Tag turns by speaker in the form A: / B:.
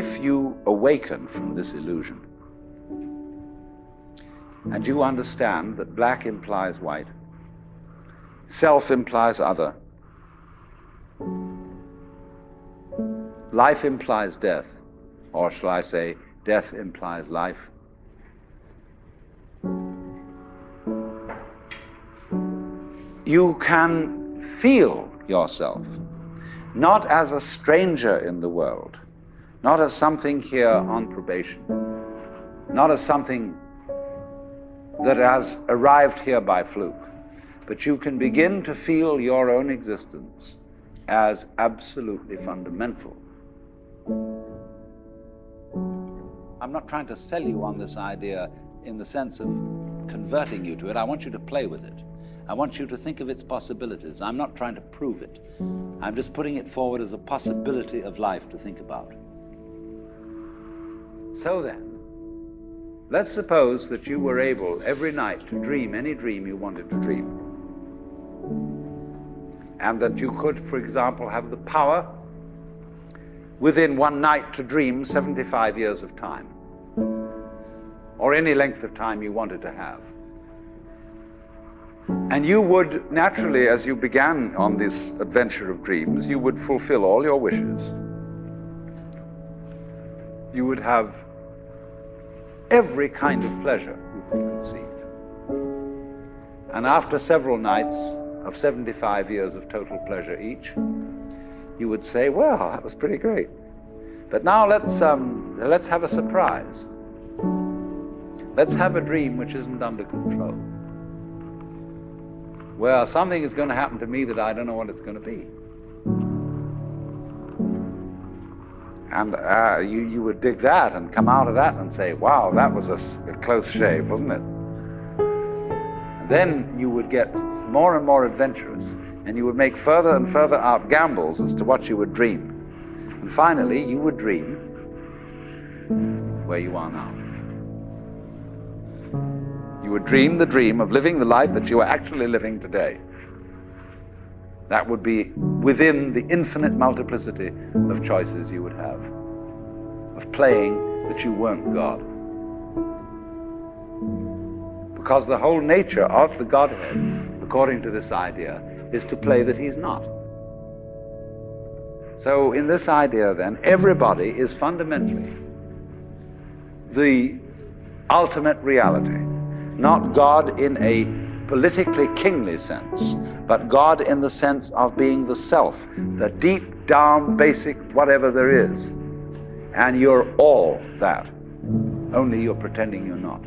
A: if you awaken from this illusion, and you understand that black implies white, self implies other, life implies death, or shall I say, death implies life, you can feel yourself not as a stranger in the world, not as something here on probation, not as something that has arrived here by fluke, but you can begin to feel your own existence as absolutely fundamental. I'm not trying to sell you on this idea in the sense of converting you to it. I want you to play with it. I want you to think of its possibilities. I'm not trying to prove it. I'm just putting it forward as a possibility of life to think about. So then, let's suppose that you were able every night to dream any dream you wanted to dream. And that you could, for example, have the power within one night to dream 75 years of time, or any length of time you wanted to have. And you would naturally, as you began on this adventure of dreams, you would fulfill all your wishes. You would have every kind of pleasure you could conceive. And after several nights of 75 years of total pleasure each, you would say, well, that was pretty great. But now let's have a surprise. Let's have a dream which isn't under control. Well, something is going to happen to me that I don't know what it's going to be. And you would dig that and come out of that and say, wow, that was a close shave, wasn't it? And then you would get more and more adventurous, and you would make further and further out gambles as to what you would dream. And finally, you would dream where you are now. You would dream the dream of living the life that you are actually living today. That would be within the infinite multiplicity of choices you would have, of playing that you weren't God. Because the whole nature of the Godhead, according to this idea, is to play that he's not. So in this idea then, everybody is fundamentally the ultimate reality. Not God in a politically kingly sense, but God in the sense of being the self, the deep down basic whatever there is. And you're all that, only you're pretending you're not.